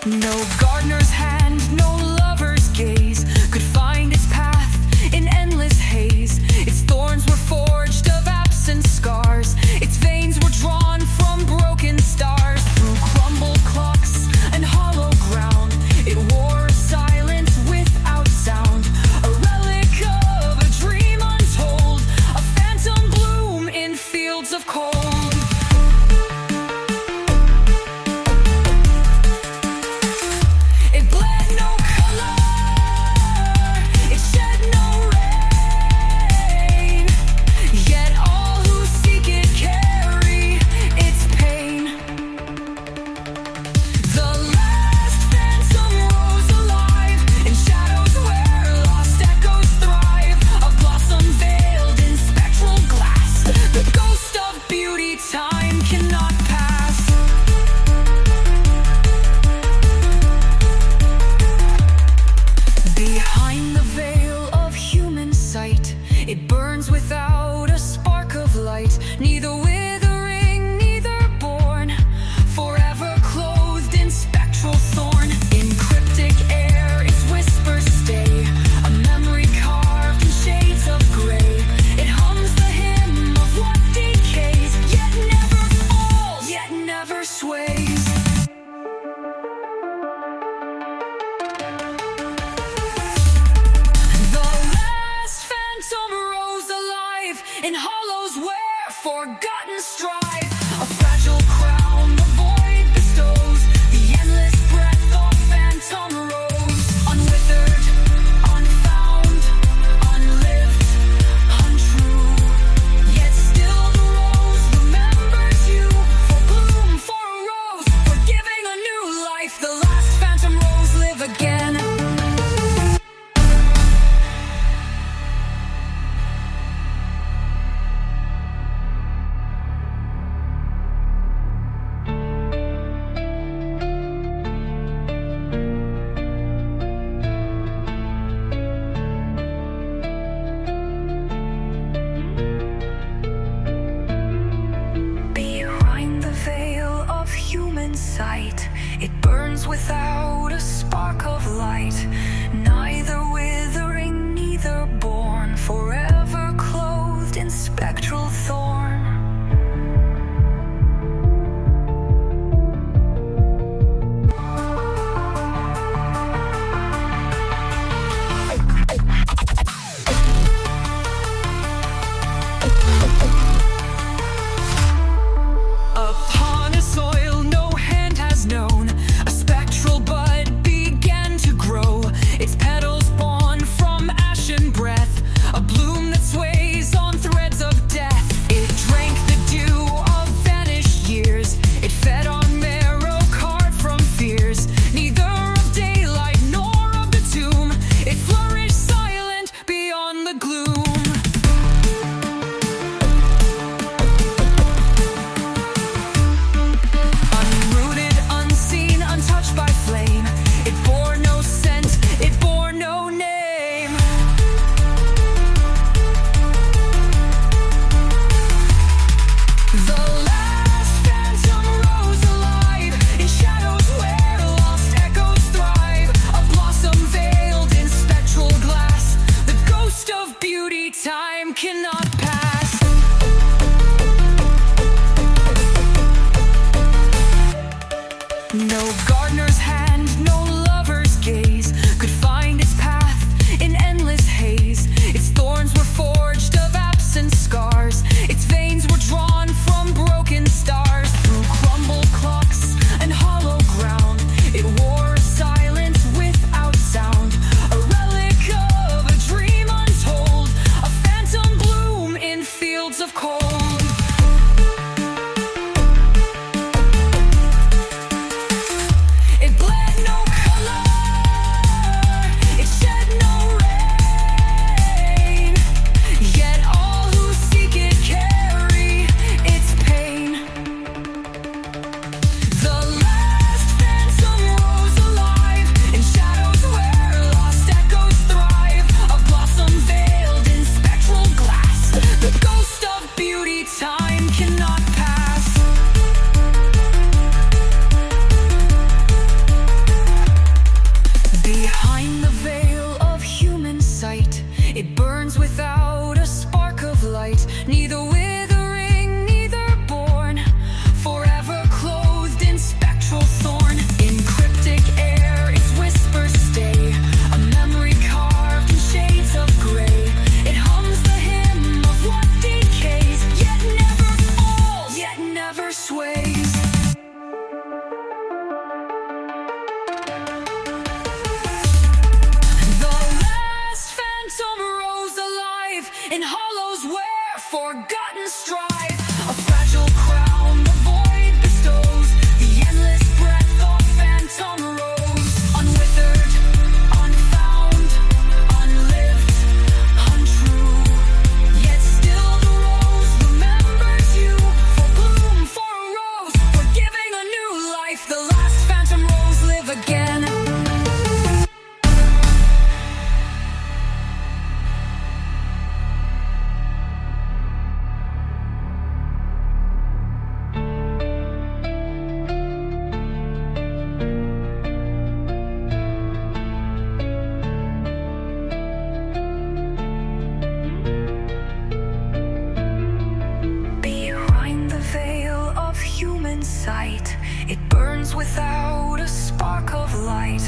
No gardener's hand, no lover's gaze could find its path in endless haze. Its thorns were forged of absent scars. Its veins were drawn from broken stars. Through crumbled clocks and hollow ground, it wore a silence without sound. A relic of a dream untold, a phantom bloom in fields of cold. It bled no color, it shed no rain, yet all who seek it carry its pain. The last phantom rose alive in shadows where lost echoes thrive. A blossom veiled in spectral glass, the ghost of beauty time cannot pass. Behind the veil of human sight, it burns without a spark of light. Neither withering, neither born, forever clothed in spectral thorn. In cryptic air its whispers stay, a memory carved in shades of gray. It hums the hymn of what decays, yet never falls, yet never sways. The last phantom rose alive in hollows where forgotten strive. A fragile crown the void bestows, the endless breath of phantom rose. Unwithered, unfound, unlived, untrue, yet still the rose remembers you. For bloom, for a rose, for giving a new life. The last phantom rose live again. Behind the veil of human sight, it burns without a spark of light. Neither withering, neither born, forever clothed in spectral thorn. Upon a soil no hand has known, a spectral bud began to grow. Behind the veil of human sight, it burns without a spark of light, neither withering, neither born, forever clothed in spectral thorn. In cryptic air its whispers stay, a memory carved in shades of gray. It hums the hymn of what decays, yet never falls, yet never sways. In hollows where forgotten strive, a fragile crown the void bestows, the endless breath of phantom rose. Unwithered, unfound, unlived, untrue, yet still the rose remembers you. For bloom, for a rose, for giving a new life, the last phantom rose live again. Sight, it burns without a spark of light,